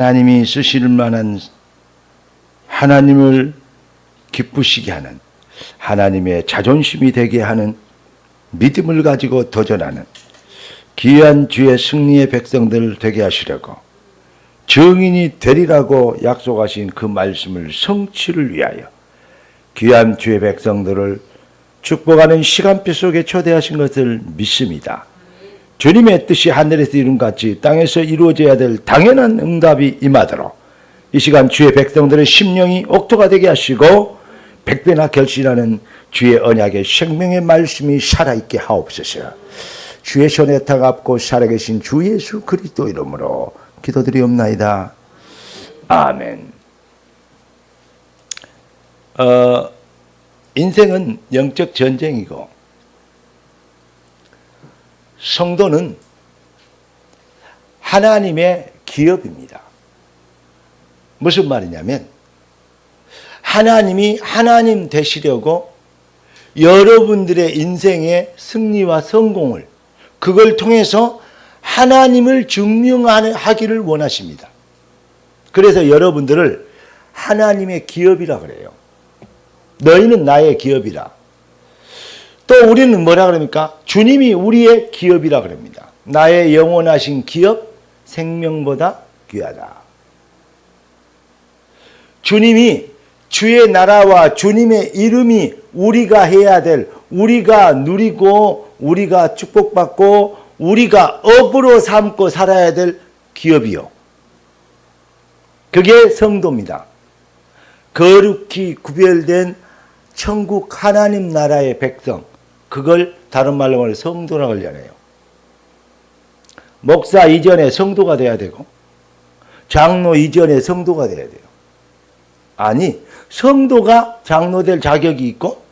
하나님이 쓰실 만한, 하나님을 기쁘시게 하는, 하나님의 자존심이 되게 하는 믿음을 가지고 도전하는 귀한 주의 승리의 백성들 되게 하시려고 증인이 되리라고 약속하신 그 말씀을 성취를 위하여 귀한 주의 백성들을 축복하는 시간표 속에 초대하신 것을 믿습니다. 주님의 뜻이 하늘에서 이룬 같이 땅에서 이루어져야 될 당연한 응답이 임하도록 이 시간 주의 백성들의 심령이 옥토가 되게 하시고 백배나 결실하는 주의 언약의 생명의 말씀이 살아있게 하옵소서. 주의 손에 타갑고 살아계신 주 예수 그리스도 이름으로 기도드리옵나이다. 아멘. 인생은 영적 전쟁이고 성도는 하나님의 기업입니다. 무슨 말이냐면 하나님이 하나님 되시려고 여러분들의 인생의 승리와 성공을 그걸 통해서 하나님을 증명하기를 원하십니다. 그래서 여러분들을 하나님의 기업이라 그래요. 너희는 나의 기업이라. 또 우리는 뭐라 그럽니까? 주님이 우리의 기업이라 그럽니다. 나의 영원하신 기업 생명보다 귀하다. 주님이 주의 나라와 주님의 이름이 우리가 해야 될, 우리가 누리고 우리가 축복받고 우리가 업으로 삼고 살아야 될 기업이요. 그게 성도입니다. 거룩히 구별된 천국 하나님 나라의 백성, 그걸 다른 말로 말해 성도라고 하려네요. 목사 이전에 성도가 돼야 되고 장로 이전에 성도가 돼야 돼요. 아니, 성도가 장로 될 자격이 있고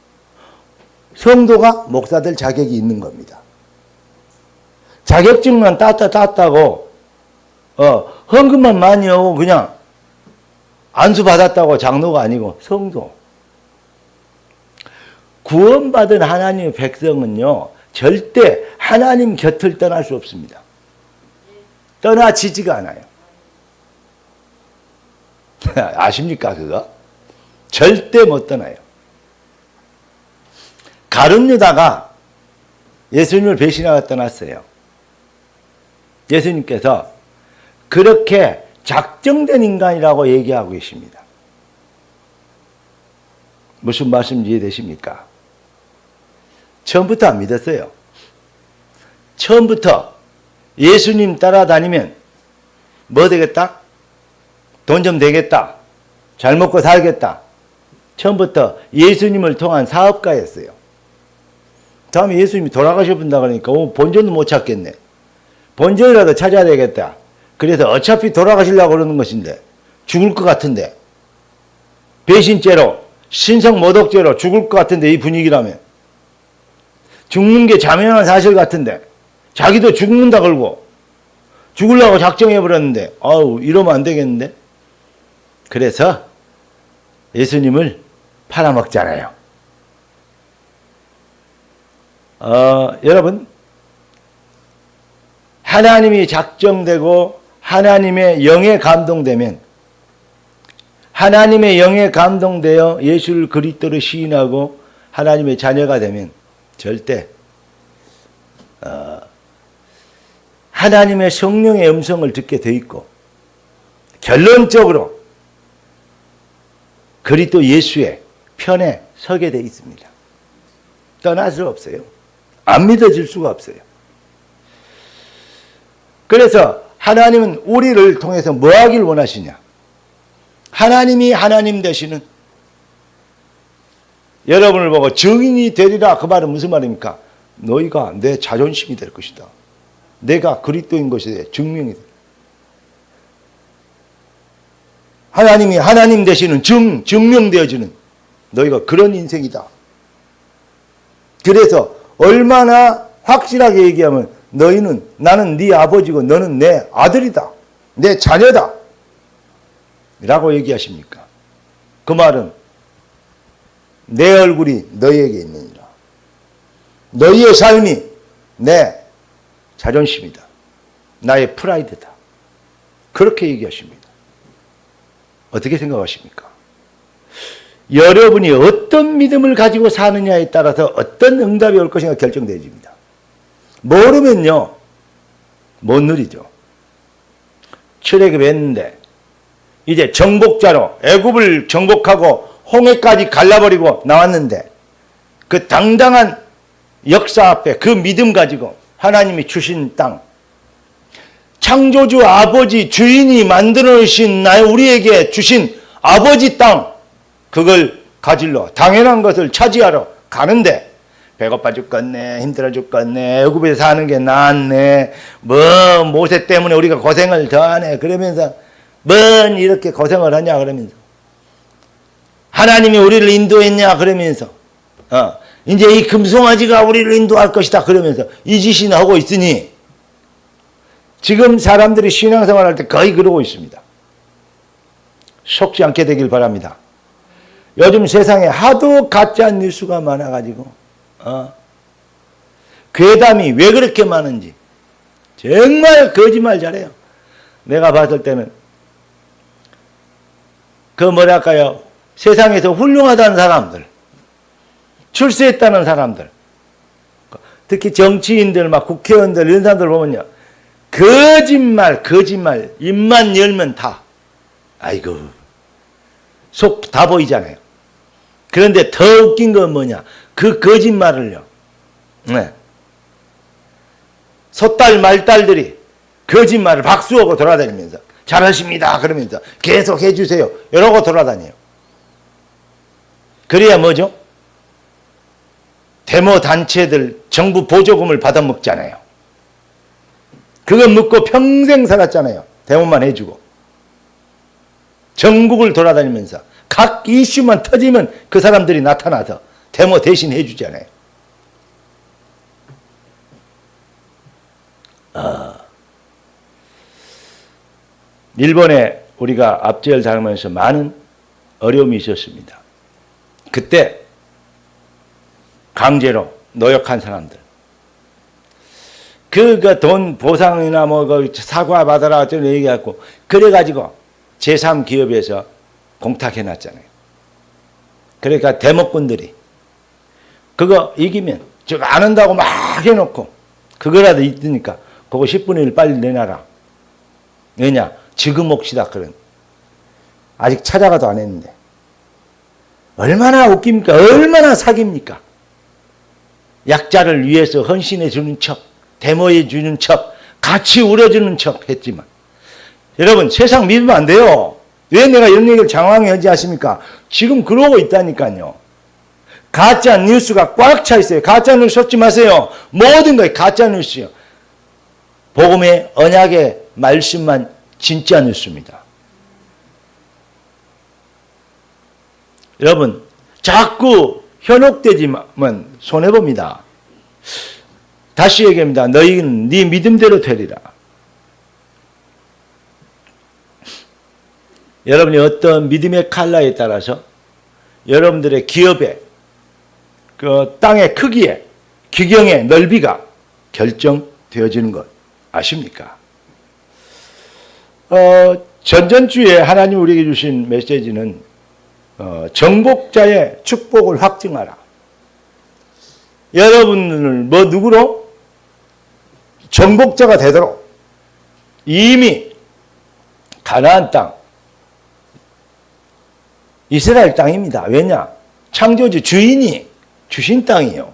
성도가 목사 될 자격이 있는 겁니다. 자격증만 땄다고 헌금만 많이 하고 그냥 안수 받았다고 장로가 아니고 성도. 구원받은 하나님의 백성은요, 절대 하나님 곁을 떠날 수 없습니다. 떠나지지가 않아요. 아십니까, 그거? 절대 못 떠나요. 가룟 유다가 예수님을 배신하고 떠났어요. 예수님께서 그렇게 작정된 인간이라고 얘기하고 계십니다. 무슨 말씀인지 이해되십니까? 처음부터 안 믿었어요. 처음부터 예수님 따라다니면 뭐 되겠다? 돈 좀 되겠다. 잘 먹고 살겠다. 처음부터 예수님을 통한 사업가였어요. 다음에 예수님이 돌아가셔본다 그러니까 본전도 못 찾겠네. 본전이라도 찾아야 되겠다. 그래서 어차피 돌아가시려고 그러는 것인데 죽을 것 같은데 배신죄로 신성모독죄로 죽을 것 같은데 이 분위기라면 죽는 게 자명한 사실 같은데 자기도 죽는다 걸고 죽으려고 작정해버렸는데 아우 이러면 안 되겠는데. 그래서 예수님을 팔아먹잖아요. 여러분, 하나님이 작정되고 하나님의 영에 감동되면, 하나님의 영에 감동되어 예수를 그리스도로 시인하고 하나님의 자녀가 되면 절대 하나님의 성령의 음성을 듣게 돼 있고 결론적으로 그리스도 예수의 편에 서게 돼 있습니다. 떠날 수 없어요. 안 믿어질 수가 없어요. 그래서 하나님은 우리를 통해서 뭐 하길 원하시냐? 하나님이 하나님 되시는 여러분을 보고 증인이 되리라. 그 말은 무슨 말입니까? 너희가 내 자존심이 될 것이다. 내가 그리스도인 것에 대해 증명이 돼. 하나님이 하나님 되시는 증명되어지는 너희가 그런 인생이다. 그래서 얼마나 확실하게 얘기하면 너희는 나는 네 아버지고 너는 내 아들이다. 내 자녀다. 라고 얘기하십니까? 그 말은 내 얼굴이 너희에게 있느니라. 너희의 삶이 내 자존심이다. 나의 프라이드다. 그렇게 얘기하십니다. 어떻게 생각하십니까? 여러분이 어떤 믿음을 가지고 사느냐에 따라서 어떤 응답이 올 것인가 결정되어집니다. 모르면요, 못 누리죠. 출애굽 했는데 이제 정복자로 애굽을 정복하고 홍해까지 갈라버리고 나왔는데 그 당당한 역사 앞에 그 믿음 가지고 하나님이 주신 땅, 창조주 아버지 주인이 만들어 주신 우리에게 주신 아버지 땅, 그걸 가질러 당연한 것을 차지하러 가는데 배고파 죽겠네, 힘들어 죽겠네, 애굽에 사는 게 낫네, 모세 때문에 우리가 고생을 더하네, 그러면서 뭔 이렇게 고생을 하냐 그러면서 하나님이 우리를 인도했냐 그러면서 이제 이 금송아지가 우리를 인도할 것이다 그러면서 이 짓이나 하고 있으니 지금 사람들이 신앙생활할 때 거의 그러고 있습니다. 속지 않게 되길 바랍니다. 요즘 세상에 하도 가짜 뉴스가 많아가지고 괴담이 왜 그렇게 많은지 정말 거짓말 잘해요. 내가 봤을 때는 그 뭐랄까요, 세상에서 훌륭하다는 사람들, 출세했다는 사람들, 특히 정치인들, 막 국회의원들 이런 사람들 보면요, 거짓말 입만 열면 다 아이고 속 다 보이잖아요. 그런데 더 웃긴 건 뭐냐, 그 거짓말을요, 솥달 말달들이 거짓말을 박수하고 돌아다니면서 잘하십니다 그러면서 계속 해주세요 이러고 돌아다녀요. 그래야 뭐죠? 데모 단체들 정부 보조금을 받아먹잖아요. 그거 먹고 평생 살았잖아요. 데모만 해주고. 전국을 돌아다니면서 각 이슈만 터지면 그 사람들이 나타나서 데모 대신 해주잖아요. 일본에 우리가 압제를 당하면서 많은 어려움이 있었습니다. 그때 강제로 노역한 사람들, 돈 보상이나 사과 받아라 어쩌고 얘기하고 그래가지고 제3기업에서 공탁해놨잖아요. 그러니까 대목꾼들이 그거 이기면 저거 안 한다고 막 해놓고 그거라도 있으니까 그거 10분의 1 빨리 내놔라. 왜냐? 지금 옥시다 그런. 아직 찾아가도 안 했는데. 얼마나 웃깁니까? 얼마나 사기입니까? 약자를 위해서 헌신해 주는 척, 데모해 주는 척, 같이 울어주는 척 했지만 여러분 세상 믿으면 안 돼요. 왜 내가 이런 얘기를 장황히 하지 않습니까? 지금 그러고 있다니까요. 가짜 뉴스가 꽉 차 있어요. 가짜 뉴스 쏟지 마세요. 모든 거 가짜 뉴스요. 복음의 언약의 말씀만 진짜 뉴스입니다. 여러분 자꾸 현혹되지만 손해봅니다. 다시 얘기합니다. 너희는 네 믿음대로 되리라. 여러분이 어떤 믿음의 칼라에 따라서 여러분들의 기업의 그 땅의 크기에 기경의 넓이가 결정되어지는 것 아십니까? 전전주에 하나님 우리에게 주신 메시지는 정복자의 축복을 확증하라. 여러분을 누구로? 정복자가 되도록 이미 가나안 땅, 이스라엘 땅입니다. 왜냐? 창조주 주인이 주신 땅이에요.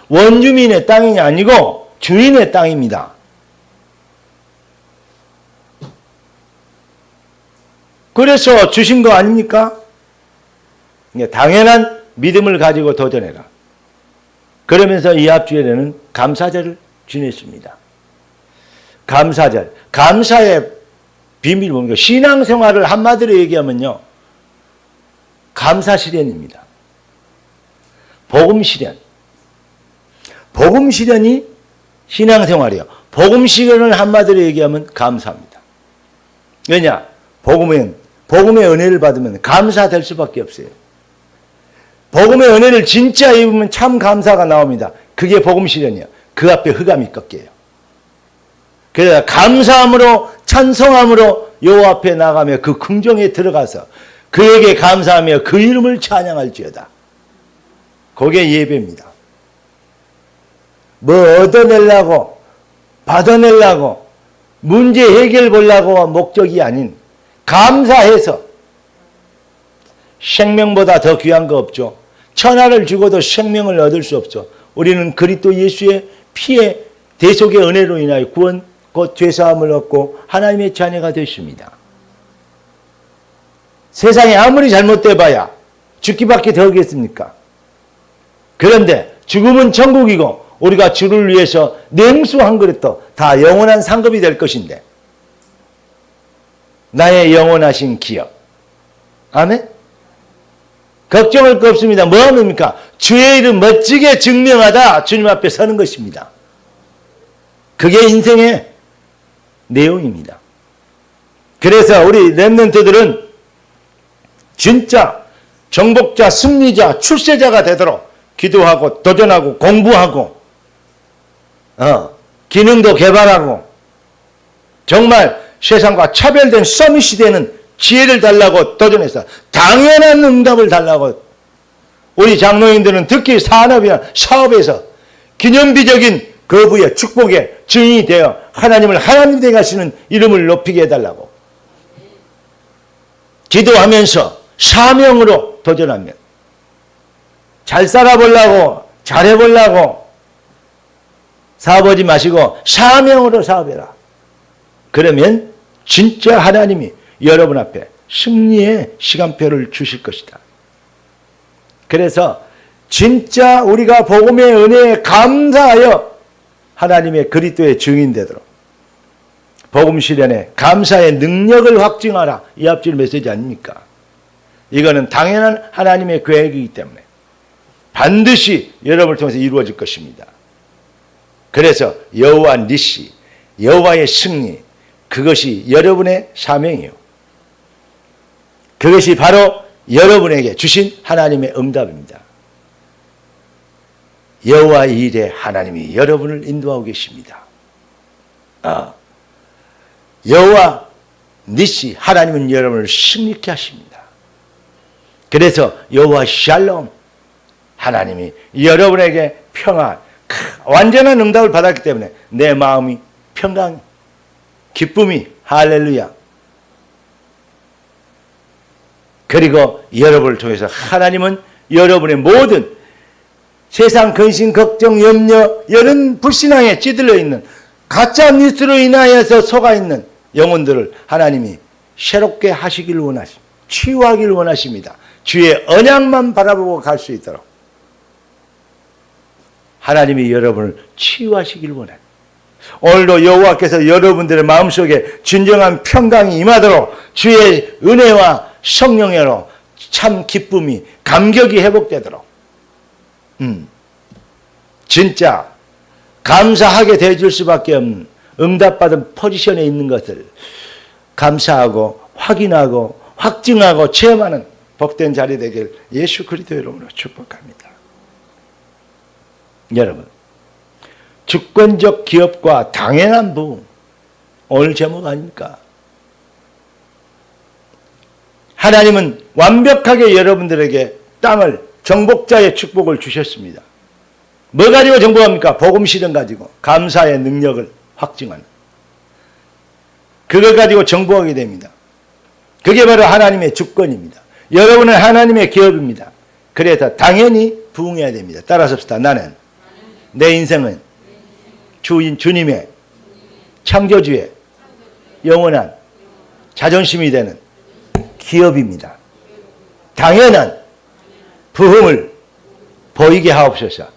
원주민의 땅이 아니고 주인의 땅입니다. 그래서 주신 거 아닙니까? 당연한 믿음을 가지고 도전해라. 그러면서 이 앞주일에는 감사절을 지냈습니다. 감사절. 감사의 비밀이 뭡니까? 신앙생활을 한마디로 얘기하면요, 감사실현입니다. 복음실현. 복음실현이 신앙생활이에요. 복음실현을 한마디로 얘기하면 감사합니다. 왜냐? 복음의 은혜를 받으면 감사될 수밖에 없어요. 복음의 은혜를 진짜 입으면 참 감사가 나옵니다. 그게 복음실현이에요. 그 앞에 흑암이 꺾여요. 그래서 감사함으로 찬송함으로 여호와 앞에 나가며 그 궁정에 들어가서 그에게 감사하며 그 이름을 찬양할지어다. 그게 예배입니다. 뭐 얻어내려고 받아내려고 문제 해결 보려고 목적이 아닌 감사해서, 생명보다 더 귀한 거 없죠. 천하를 주고도 생명을 얻을 수 없죠. 우리는 그리스도 예수의 피의 대속의 은혜로 인하여 구원 곧 죄사함을 얻고 하나님의 자녀가 되십니다. 세상에 아무리 잘못돼 봐야 죽기밖에 더 하겠습니까? 그런데 죽음은 천국이고 우리가 주를 위해서 냉수 한 그릇도 다 영원한 상급이 될 것인데, 나의 영원하신 기업, 아멘? 걱정할 거 없습니다. 뭐 합니까? 주의 이름 멋지게 증명하다 주님 앞에 서는 것입니다. 그게 인생의 내용입니다. 그래서 우리 렘넌트들은 진짜 정복자, 승리자, 출세자가 되도록 기도하고 도전하고 공부하고 기능도 개발하고 정말 세상과 차별된 서밋이 되는 지혜를 달라고 도전해서 당연한 응답을 달라고, 우리 장로님들은 특히 산업이나 사업에서 기념비적인 거부의 축복의 증인이 되어 하나님을 하나님 되게 하시는 이름을 높이게 해달라고 기도하면서 사명으로 도전하면, 잘 살아보려고 잘해보려고 사업하지 마시고 사명으로 사업해라. 그러면 진짜 하나님이 여러분 앞에 승리의 시간표를 주실 것이다. 그래서 진짜 우리가 복음의 은혜에 감사하여 하나님의 그리스도의 증인 되도록 복음 실현에 감사의 능력을 확증하라. 이 앞줄 메시지 아닙니까? 이거는 당연한 하나님의 계획이기 때문에 반드시 여러분을 통해서 이루어질 것입니다. 그래서 여호와 니시, 여호와의 승리, 그것이 여러분의 사명이요. 그것이 바로 여러분에게 주신 하나님의 응답입니다. 여호와 일에 하나님이 여러분을 인도하고 계십니다. 여호와 니시, 하나님은 여러분을 승리케 하십니다. 그래서 여호와 샬롬, 하나님이 여러분에게 평안, 완전한 응답을 받았기 때문에 내 마음이 평강, 기쁨이, 할렐루야. 그리고 여러분을 통해서 하나님은 여러분의 모든 세상 근심, 걱정, 염려, 이런 불신앙에 찌들려 있는 가짜 뉴스로 인하여서 속아 있는 영혼들을 하나님이 새롭게 하시길 원하십니다. 치유하길 원하십니다. 주의 언약만 바라보고 갈 수 있도록 하나님이 여러분을 치유하시길 원합니다. 오늘도 여호와께서 여러분들의 마음속에 진정한 평강이 임하도록 주의 은혜와 성령으로 참 기쁨이, 감격이 회복되도록 진짜 감사하게 대해줄 수밖에 없는 응답받은 포지션에 있는 것을 감사하고 확인하고 확증하고 체험하는 복된 자리 되길 예수 그리스도의 이름으로 축복합니다. 여러분, 주권적 기업과 당연한 부흥, 오늘 제목 아닙니까? 하나님은 완벽하게 여러분들에게 땅을, 정복자의 축복을 주셨습니다. 뭐 가지고 정복합니까? 복음 실현 가지고 감사의 능력을 확증하는, 그걸 가지고 정복하게 됩니다. 그게 바로 하나님의 주권입니다. 여러분은 하나님의 기업입니다. 그래서 당연히 부흥해야 됩니다. 따라서 합시다. 나는 내 인생은 주님의 창조주의 영원한 자존심이 되는 기업입니다. 당연한 부흥을 보이게 하옵소서.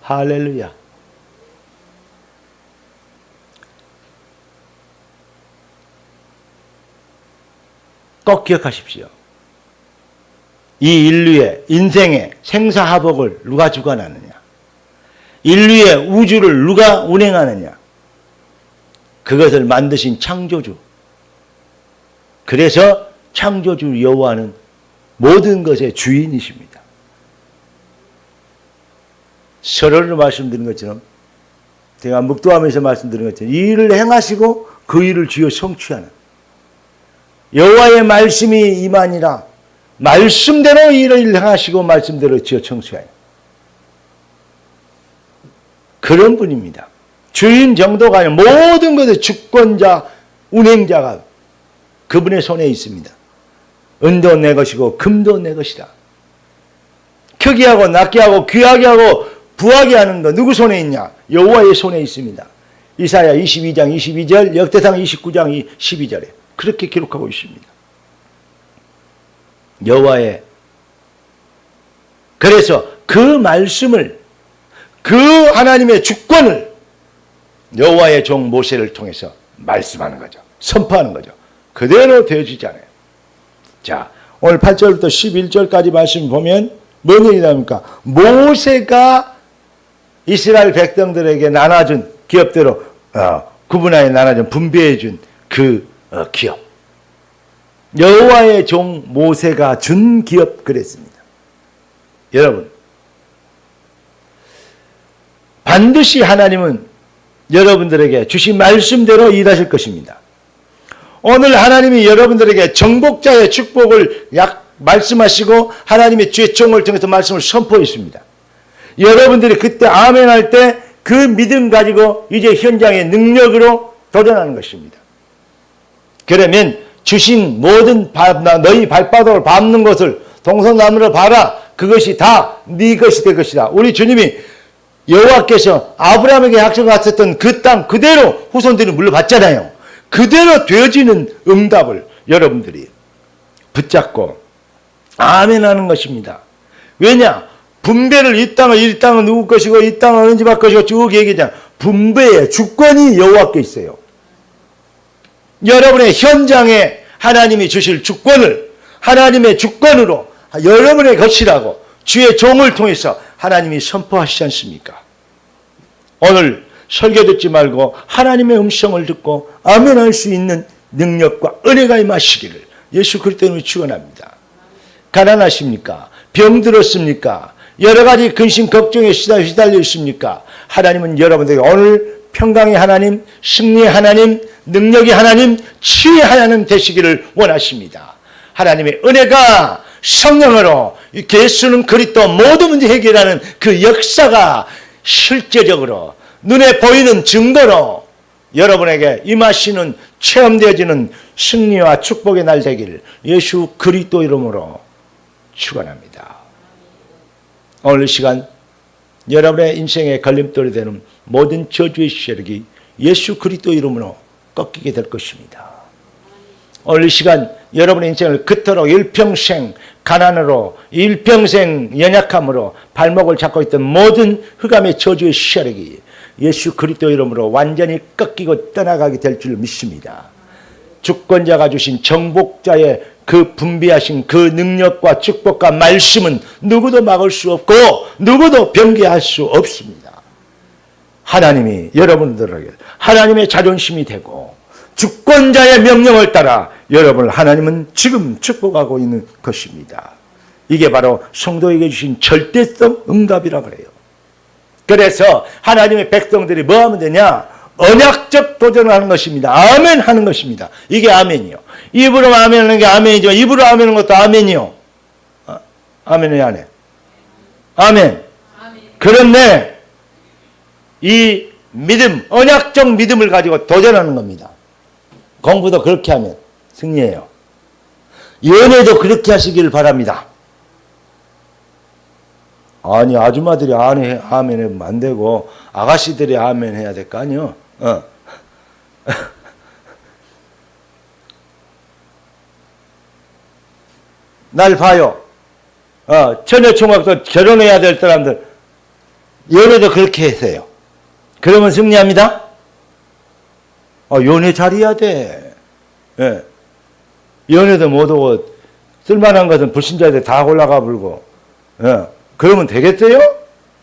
할렐루야. 꼭 기억하십시오. 이 인류의 인생의 생사화복을 누가 주관하느냐, 인류의 우주를 누가 운행하느냐, 그것을 만드신 창조주. 그래서 창조주 여호와는 모든 것의 주인이십니다. 서론으로 말씀드린 것처럼, 제가 묵도하면서 말씀드린 것처럼 이 일을 행하시고 그 일을 지어 성취하는 여호와의 말씀이 임하니라 말씀대로 일을 행하시고 말씀대로 지어 성취하는 그런 분입니다. 주인 정도가 아니라 모든 것의 주권자, 운행자가 그분의 손에 있습니다. 은도 내 것이고 금도 내 것이다. 크게 하고 낮게 하고 귀하게 하고 부하게 하는 거 누구 손에 있냐? 여호와의 손에 있습니다. 이사야 22장 22절, 역대상 29장 12절에 그렇게 기록하고 있습니다. 여호와의 그래서 그 말씀을 그 하나님의 주권을 여호와의 종 모세를 통해서 말씀하는 거죠. 선포하는 거죠. 그대로 되어지지 않아요. 자, 오늘 8절부터 11절까지 말씀 보면 뭔 얘기 나옵니까? 모세가 이스라엘 백성들에게 나눠준 기업대로 구분하여 나눠준 분배해준 그 기업. 여호와의 종 모세가 준 기업 그랬습니다. 여러분, 반드시 하나님은 여러분들에게 주신 말씀대로 일하실 것입니다. 오늘 하나님이 여러분들에게 정복자의 축복을 말씀하시고 하나님의 주의 종을 통해서 말씀을 선포했습니다. 여러분들이 그때 아멘 할 때 그 믿음 가지고 이제 현장의 능력으로 도전하는 것입니다. 그러면 주신 모든 너희 발바닥을 밟는 것을 동서남으로 봐라. 그것이 다 네 것이 될 것이다. 우리 주님이 여호와께서 아브라함에게 약속하셨던 그 땅 그대로 후손들이 물려받잖아요. 그대로 되어지는 응답을 여러분들이 붙잡고 아멘 하는 것입니다. 왜냐? 분배를 이 땅은 누구 것이고 이 땅은 어느 집 것이고 쭉 얘기하잖아. 분배의 주권이 여호와께 있어요. 여러분의 현장에 하나님이 주실 주권을 하나님의 주권으로 여러분의 것이라고 주의 종을 통해서 하나님이 선포하시지 않습니까? 오늘 설교 듣지 말고 하나님의 음성을 듣고 아멘할 수 있는 능력과 은혜가 임하시기를 예수 그리스도로 축원합니다. 가난하십니까? 병들었습니까? 여러 가지 근심 걱정에 시달려 있습니까? 하나님은 여러분들에게 오늘 평강의 하나님, 승리의 하나님, 능력의 하나님, 치유의 하나님 되시기를 원하십니다. 하나님의 은혜가 성령으로 예수는 그리스도 모든 문제 해결하는 그 역사가 실제적으로 눈에 보이는 증거로 여러분에게 임하시는 체험되어지는 승리와 축복의 날 되기를 예수 그리스도 이름으로 축원합니다. 오늘 이 시간 여러분의 인생의 걸림돌이 되는 모든 저주의 세력이 예수 그리스도 이름으로 꺾이게 될 것입니다. 오늘 이 시간 여러분의 인생을 그토록 일평생 가난으로 일평생 연약함으로 발목을 잡고 있던 모든 흑암의 저주의 세력이 예수 그리스도 이름으로 완전히 꺾이고 떠나가게 될 줄 믿습니다. 주권자가 주신 정복자의 그 분비하신 그 능력과 축복과 말씀은 누구도 막을 수 없고 누구도 변개할 수 없습니다. 하나님이 여러분들에게 하나님의 자존심이 되고 주권자의 명령을 따라 여러분을 하나님은 지금 축복하고 있는 것입니다. 이게 바로 성도에게 주신 절대성 응답이라고 그래요. 그래서 하나님의 백성들이 뭐 하면 되냐? 언약적 도전을 하는 것입니다. 아멘 하는 것입니다. 이게 아멘이요. 입으로 아멘 하는 게 아멘이죠. 입으로 아멘 하는 것도 아멘이요. 아멘이 안 해. 아멘. 그런데 이 믿음, 언약적 믿음을 가지고 도전하는 겁니다. 공부도 그렇게 하면 승리해요. 연애도 그렇게 하시길 바랍니다. 아니 아줌마들이 아멘 하면 안 되고 아가씨들이 아멘 해야 될 거 아니요. 날 봐요. 처녀총각도 결혼해야 될 사람들 연애도 그렇게 했어요. 그러면 승리합니다. 연애 잘해야 돼. 예. 연애도 못하고 쓸만한 것은 불신자들 다 올라가 불고 그러면 되겠어요?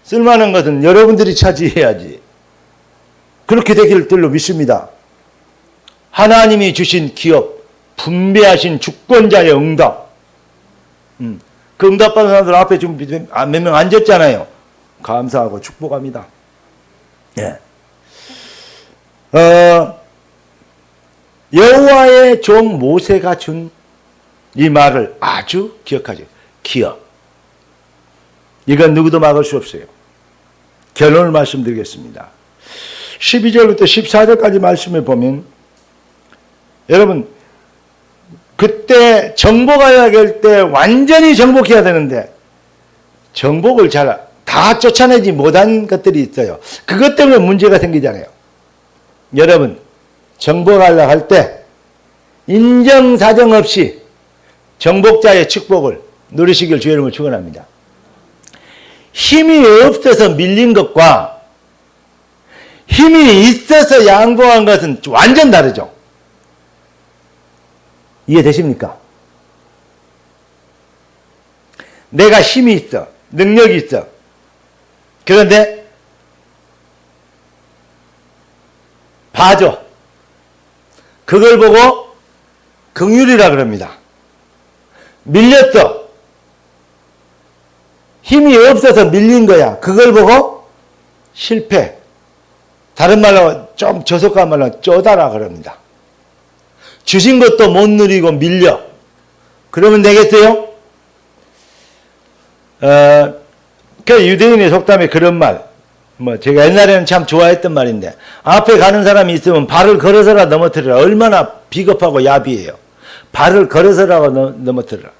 쓸만한 것은 여러분들이 차지해야지. 그렇게 되기를 들로 믿습니다. 하나님이 주신 기업, 분배하신 주권자의 응답. 그 응답받은 사람들 앞에 지금 몇 명 앉았잖아요. 감사하고 축복합니다. 예. 여호와의 종 모세가 준 이 말을 아주 기억하죠. 기억. 이건 누구도 막을 수 없어요. 결론을 말씀드리겠습니다. 12절부터 14절까지 말씀을 보면 여러분 그때 정복해야 될 때 완전히 정복해야 되는데 정복을 잘 다 쫓아내지 못한 것들이 있어요. 그것 때문에 문제가 생기잖아요. 여러분 정복하려고 할 때 인정사정 없이 정복자의 축복을 누리시길 주의 이름으로 축원합니다. 힘이 없어서 밀린 것과 힘이 있어서 양보한 것은 완전 다르죠. 이해되십니까? 내가 힘이 있어, 능력이 있어. 그런데 봐줘. 그걸 보고 긍휼이라 그럽니다. 밀렸어. 힘이 없어서 밀린 거야. 그걸 보고 실패. 다른 말로 좀 저속한 말로 쪼다라 그럽니다. 주신 것도 못 누리고 밀려. 그러면 되겠어요? 그 유대인의 속담에 그런 말, 제가 옛날에는 참 좋아했던 말인데, 앞에 가는 사람이 있으면 발을 걸어서라 넘어뜨려라. 얼마나 비겁하고 야비해요. 발을 걸어서라고 넘어뜨려라.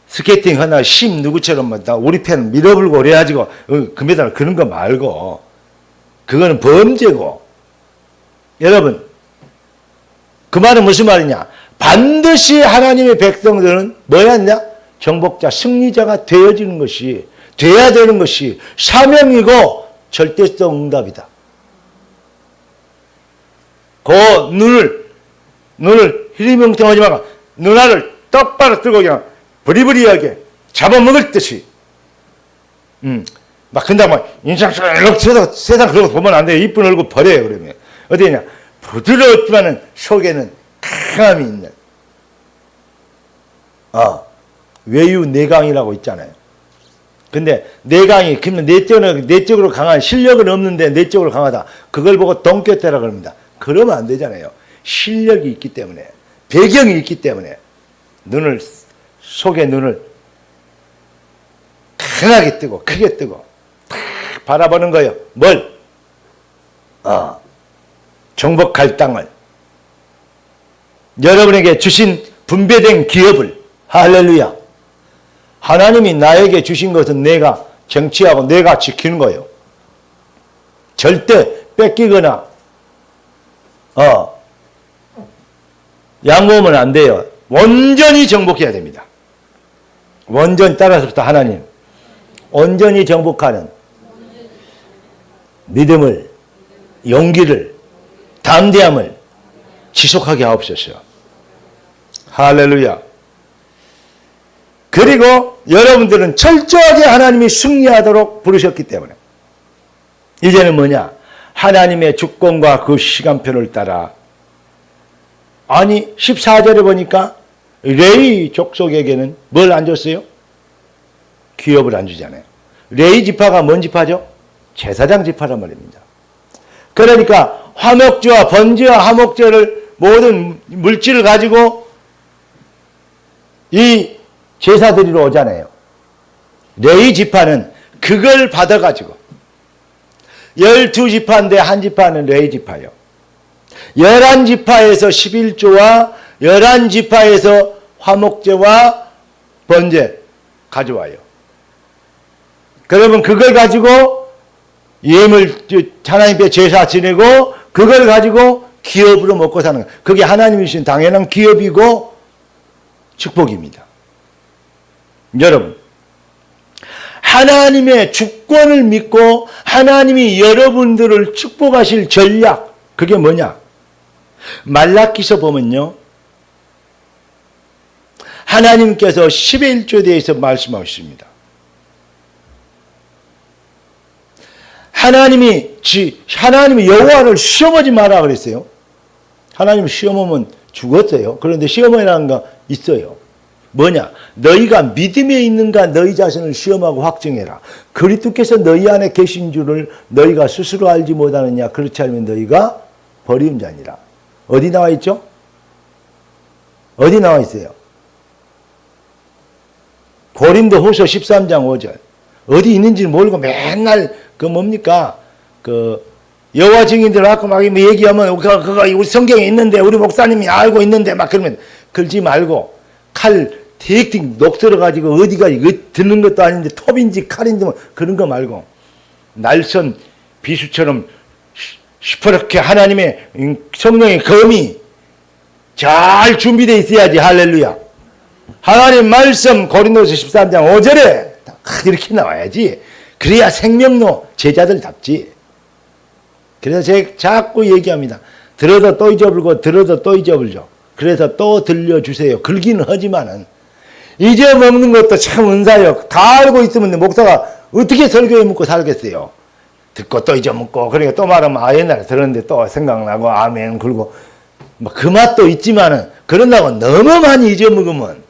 스케이팅 하나 심 누구처럼 우리 편 밀어불고 그래가지고 금메달 그런 거 말고 그거는 범죄고. 여러분 그 말은 무슨 말이냐? 반드시 하나님의 백성들은 뭐였냐? 정복자, 승리자가 되어지는 것이, 돼야 되는 것이 사명이고 절대성 응답이다. 그 눈을 희리멍텅하지 말고 눈알을 똑바로 뜨고 그냥 부리부리하게 잡아먹을 듯이 막 근데 인상처럼 세상 그러고 보면 안 돼요. 이쁜 얼굴 버려요. 그러면 어디냐? 부드럽지만은 속에는 강함이 있는 외유내강이라고 있잖아요. 근데 내강이 그러면 내적으로 강한 실력은 없는데 내적으로 강하다. 그걸 보고 동격대라 그럽니다. 그러면 안 되잖아요. 실력이 있기 때문에, 배경이 있기 때문에 속에 눈을 강하게 뜨고 크게 뜨고 탁 바라보는 거예요. 뭘? 정복할 땅을, 여러분에게 주신 분배된 기업을. 할렐루야. 하나님이 나에게 주신 것은 내가 정치하고 내가 지키는 거예요. 절대 뺏기거나 양보하면 안 돼요. 온전히 정복해야 됩니다. 완전히 따라서부터 하나님 온전히 정복하는 믿음을, 용기를, 담대함을 지속하게 하옵소서. 할렐루야. 그리고 여러분들은 철저하게 하나님이 승리하도록 부르셨기 때문에 이제는 뭐냐? 하나님의 주권과 그 시간표를 따라, 아니 14절에 보니까 레위 족속에게는 뭘 안 줬어요? 기업을 안 주잖아요. 레위 지파가 뭔 지파죠? 제사장 지파란 말입니다. 그러니까 화목제와 번제와 화목제를 모든 물질을 가지고 이 제사드리러 오잖아요. 레위 지파는 그걸 받아가지고 12지파인데 한 지파는 레위 지파요. 11지파에서 11조와 11지파에서 화목제와 번제 가져와요. 그러면 그걸 가지고 예물 하나님께 제사 지내고 그걸 가지고 기업으로 먹고 사는 거예요. 그게 하나님이 주신 당연한 기업이고 축복입니다. 여러분, 하나님의 주권을 믿고 하나님이 여러분들을 축복하실 전략, 그게 뭐냐? 말라기서 보면요, 하나님께서 10의 1조에 대해서 말씀하고 있습니다. 하나님이 여호와를 시험하지 마라 그랬어요. 하나님 시험하면 죽었어요. 그런데 시험이라는 거 있어요. 뭐냐? 너희가 믿음에 있는가 너희 자신을 시험하고 확증해라. 그리스도께서 너희 안에 계신 줄을 너희가 스스로 알지 못하느냐? 그렇지 않으면 너희가 버리운 자니라. 어디 나와 있죠? 어디 나와 있어요? 고린도후서 13장 5절. 어디 있는지 모르고 맨날 그 뭡니까? 그 여호와 증인들 갖고 막 얘기하면 그거 우리 성경에 있는데 우리 목사님이 알고 있는데 막 그러면 걸지 말고 칼 틱틱 녹슬어 가지고 어디가 드는 것도 아닌데 톱인지 칼인지 뭐 그런 거 말고 날선 비수처럼 시퍼렇게 하나님의 성령의 검이 잘 준비되어 있어야지. 할렐루야. 하나님 말씀 고린도서 13장 5절에 이렇게 나와야지. 그래야 생명로 제자들답지. 그래서 제가 자꾸 얘기합니다. 들어도 또 잊어버리고 들어도 또 잊어버리죠. 그래서 또 들려주세요. 글기는 하지만은 잊어먹는 것도 참 은사요. 다 알고 있으면 목사가 어떻게 설교에 묻고 살겠어요. 듣고 또 잊어먹고 그러니까 또 말하면 아 옛날에 들었는데 또 생각나고 아멘 그러고 뭐 그 맛도 있지만은 그런다고 너무 많이 잊어먹으면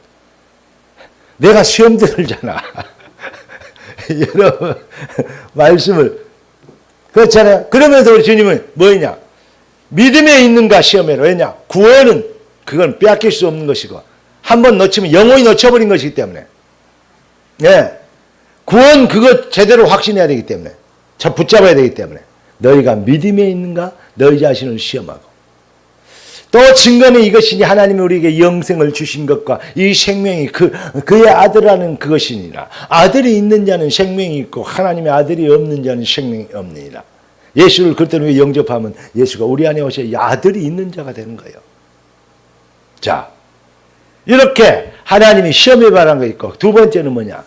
내가 시험 들잖아. 여러분 말씀을 그렇잖아요. 그러면서 우리 주님은 뭐냐? 믿음에 있는가 시험해라. 왜냐? 구원은 그건 빼앗길 수 없는 것이고 한번 놓치면 영원히 놓쳐버린 것이기 때문에 네. 구원 그거 제대로 확신해야 되기 때문에 저 붙잡아야 되기 때문에 너희가 믿음에 있는가? 너희 자신을 시험하고 또 증거는 이것이니 하나님이 우리에게 영생을 주신 것과 이 생명이 그의 아들이라는 그것이니라. 아들이 있는 자는 생명이 있고 하나님의 아들이 없는 자는 생명이 없느니라. 예수를 그때는 영접하면 예수가 우리 안에 오셔야 아들이 있는 자가 되는 거예요. 자, 이렇게 하나님이 시험에 관한 거 있고 두 번째는 뭐냐?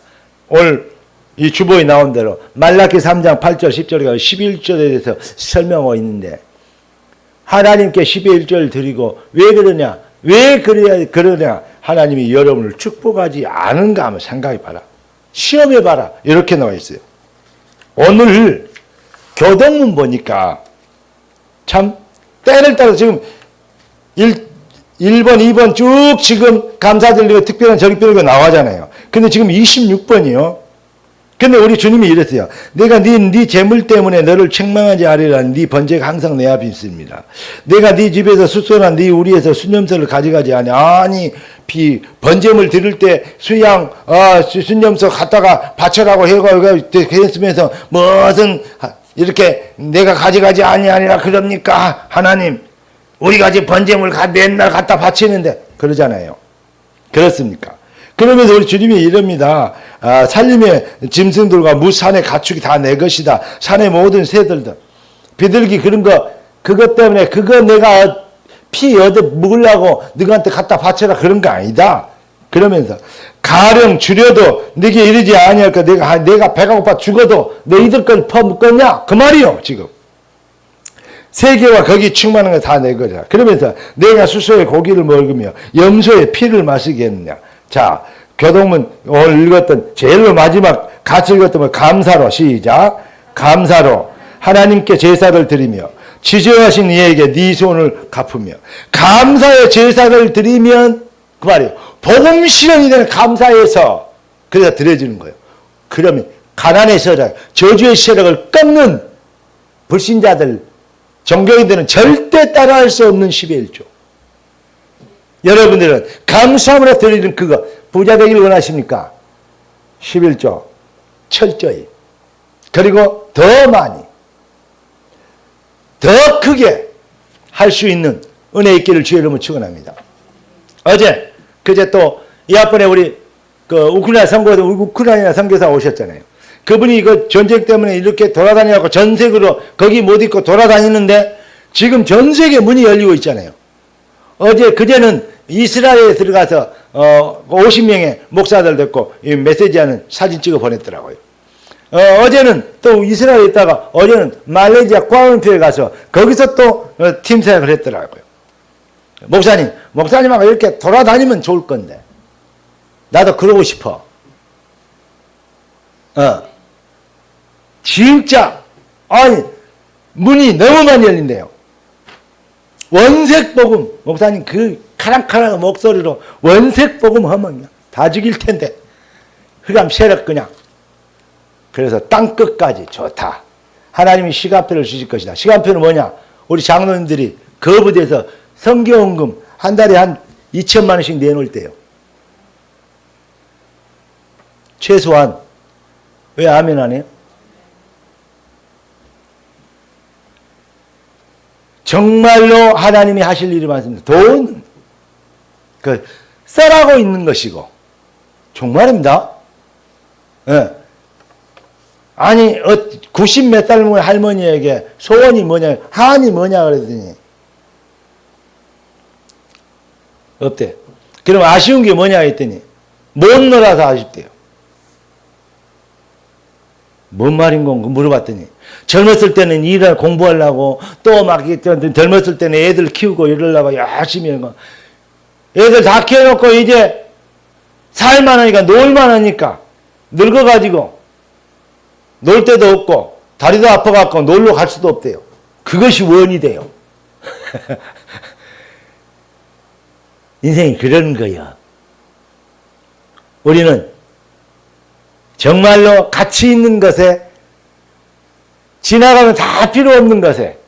오늘 이 주보에 나온 대로 말라기 3장 8절 10절에 11절에 대해서 설명하고 있는데 하나님께 12의 1절 드리고 왜 그러냐? 왜 그러냐? 하나님이 여러분을 축복하지 않은가 하면 생각해 봐라. 시험해 봐라. 이렇게 나와 있어요. 오늘 교동문 보니까 참 때를 따라 지금 1번, 2번 쭉 지금 감사드리고 특별한 절기별거 나와잖아요. 근데 지금 26번이요. 근데 우리 주님이 이랬어요. 내가 네 재물 때문에 너를 책망하지 않으리라. 네 번제가 항상 내 앞에 있습니다. 내가 네 집에서 숫소나 네 우리에서 순념소를 가져가지 않으니 아니 번제물 드릴 때 순념소 갖다가 바쳐라고 했으면서 무슨 이렇게 내가 가져가지 아니하리라 그럽니까? 하나님 우리가 지금 번제물 맨날 갖다 바치는데 그러잖아요. 그렇습니까? 그러면서 우리 주님이 이럽니다. 산림의 짐승들과 무산의 가축이 다 내 것이다. 산의 모든 새들도 비둘기 그런 거 그것 때문에 그거 내가 피 얻어 먹으려고 너한테 갖다 바쳐라 그런 거 아니다. 그러면서 가령 줄여도 네게 이르지 아니할까. 내가 배가 고파 죽어도 너희들 건 퍼먹겠냐 그 말이요. 지금 세계와 거기 충만한 거 다 내 거잖아. 그러면서 내가 수소의 고기를 먹으며 염소의 피를 마시겠느냐. 자, 교동문 오늘 읽었던 제일 마지막 같이 읽었던 감사로 시작. 감사로 하나님께 제사를 드리며 지정하신 이에게 네 손을 갚으며 감사의 제사를 드리면 그 말이에요. 복음 실현이 되는 감사에서 그래서 드려지는 거예요. 그러면 가난의 세력, 저주의 세력을 꺾는 불신자들, 종교인들은 절대 따라할 수 없는 10의 1조. 여러분들은 감사함으로 드리는 그거 부자 되기를 원하십니까? 11조 철저히 그리고 더 많이 더 크게 할 수 있는 은혜 있기를 주의 이름으로 축원합니다. 그제 또 이번에 우리 우크라이나 선교사 오셨잖아요. 그분이 이거 전쟁 때문에 이렇게 돌아다니고 전 세계로 거기 못 있고 돌아다니는데 지금 전 세계 문이 열리고 있잖아요. 그제는 이스라엘에 들어가서 50명의 목사들 듣고 메시지하는 사진 찍어 보냈더라고요. 어제는 또 이스라엘에 있다가 어제는 말레이시아 쿠알라룸푸르에 가서 거기서 또 팀 사역을 했더라고요. 목사님하고 이렇게 돌아다니면 좋을 건데 나도 그러고 싶어. 진짜 문이 너무 많이 열린대요. 원색복음 목사님 그 카랑카랑 목소리로 원색복음 하면 다 죽일 텐데 흑암 세력 그냥 그래서 땅끝까지 좋다. 하나님이 시간표를 주실 것이다. 시간표는 뭐냐? 우리 장로님들이 거부돼서 성교원금 한 달에 한 2천만 원씩 내놓을 때요. 최소한. 왜 아멘 안 해요? 정말로 하나님이 하실 일이 많습니다. 돈, 써라고 있는 것이고. 정말입니다. 예. 아니, 90 몇 달 먹은 할머니에게 소원이 뭐냐, 한이 뭐냐 그랬더니, 없대. 그럼 아쉬운 게 뭐냐 했더니, 못 놀아서 아쉽대요. 뭔 말인 건가 물어봤더니, 젊었을 때는 일을 공부하려고, 또 막, 젊었을 때는 애들 키우고 이러려고 열심히 하는 거. 애들 다 키워놓고 이제 살만 하니까, 놀만 하니까, 늙어가지고, 놀 데도 없고, 다리도 아파갖고 놀러 갈 수도 없대요. 그것이 원이 돼요. 인생이 그런 거야. 우리는 정말로 가치 있는 것에, 지나가면 다 필요 없는 것에,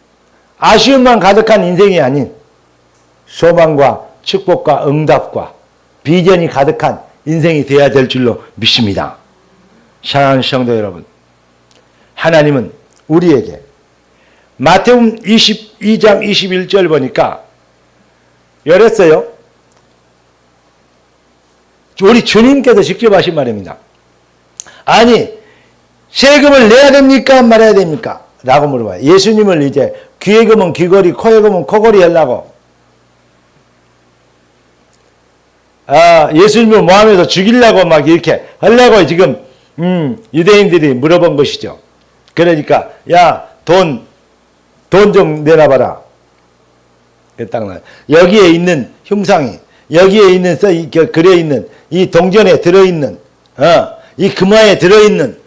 아쉬움만 가득한 인생이 아닌 소망과 축복과 응답과 비전이 가득한 인생이 되어야 될 줄로 믿습니다. 사랑하는 성도 여러분, 하나님은 우리에게 마태복음 22장 21절 보니까 열었어요. 우리 주님께서 직접 하신 말입니다. 아니, 세금을 내야 됩니까? 말아야 됩니까? 라고 물어봐요. 예수님을 이제 귀에 금은 귀걸이, 코에 금은 코걸이 하려고, 예수님을 모함해서 죽이려고 막 이렇게 하려고 지금, 유대인들이 물어본 것이죠. 그러니까, 야, 돈 좀 내놔봐라. 여기에 있는 흉상이, 여기에 있는, 그려 있는, 이 동전에 들어있는, 이 금화에 들어있는,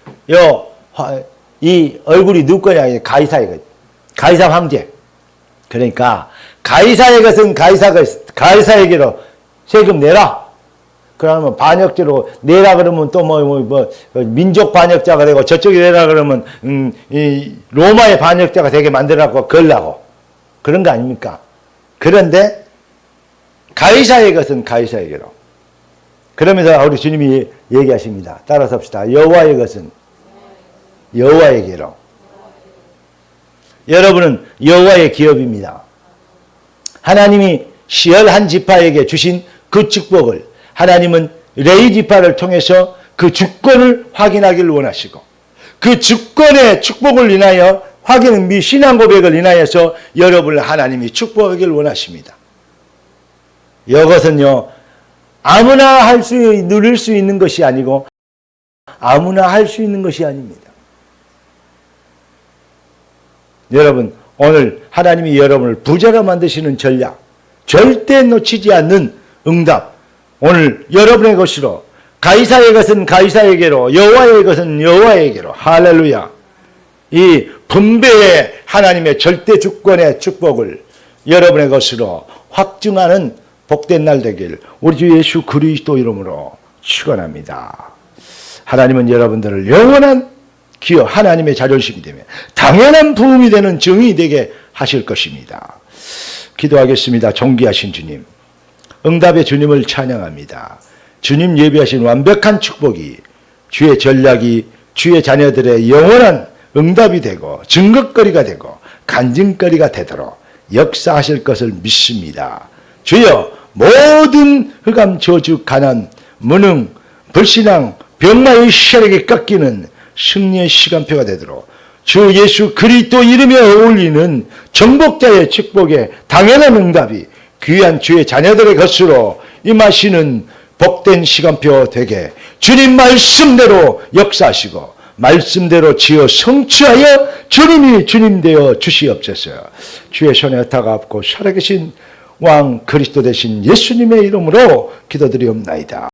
이 얼굴이 누구 거냐? 가이사의 것. 가이사 황제. 그러니까, 가이사의 것은 가이사에게로 세금 내라. 그러면 반역죄로 내라 그러면 또 민족 반역자가 되고 저쪽에 내라 그러면 이 로마의 반역자가 되게 만들라고 걸라고 그런 거 아닙니까? 그런데 가이사의 것은 가이사에게로. 그러면서 우리 주님이 얘기하십니다. 따라서 합시다. 여호와의 것은 여호와에게로. 여러분은 여호와의 기업입니다. 하나님이 11지파에게 주신 그 축복을 하나님은 레위 지파를 통해서 그 주권을 확인하기를 원하시고, 그 주권의 축복을 인하여 확인 및 신앙 고백을 인하여서 여러분을 하나님이 축복하기를 원하십니다. 이것은요, 아무나 누릴 수 있는 것이 아니고 아무나 할 수 있는 것이 아닙니다. 여러분, 오늘 하나님이 여러분을 부자가 만드시는 전략, 절대 놓치지 않는 응답, 오늘 여러분의 것으로, 가이사의 것은 가이사에게로, 여호와의 것은 여호와에게로, 할렐루야. 이 분배의 하나님의 절대 주권의 축복을 여러분의 것으로 확증하는 복된 날 되길 우리 주 예수 그리스도 이름으로 축원합니다. 하나님은 여러분들을 영원한 기업, 하나님의 자존심이 되며 당연한 부흥이 되는 증이 되게 하실 것입니다. 기도하겠습니다. 존귀하신 주님, 응답의 주님을 찬양합니다. 주님 예비하신 완벽한 축복이 주의 전략이 주의 자녀들의 영원한 응답이 되고 증거거리가 되고 간증거리가 되도록 역사하실 것을 믿습니다. 주여, 모든 흑암, 저주, 가난, 무능, 불신앙, 병마의 세력이 꺾이는 승리의 시간표가 되도록 주 예수 그리스도 이름에 어울리는 정복자의 축복에 당연한 응답이 귀한 주의 자녀들의 것으로 임하시는 복된 시간표 되게 주님 말씀대로 역사하시고 말씀대로 지어 성취하여 주님이 주님 되어 주시옵소서. 주의 손에 엇다가 없고 살아계신 왕 그리스도 되신 예수님의 이름으로 기도드리옵나이다.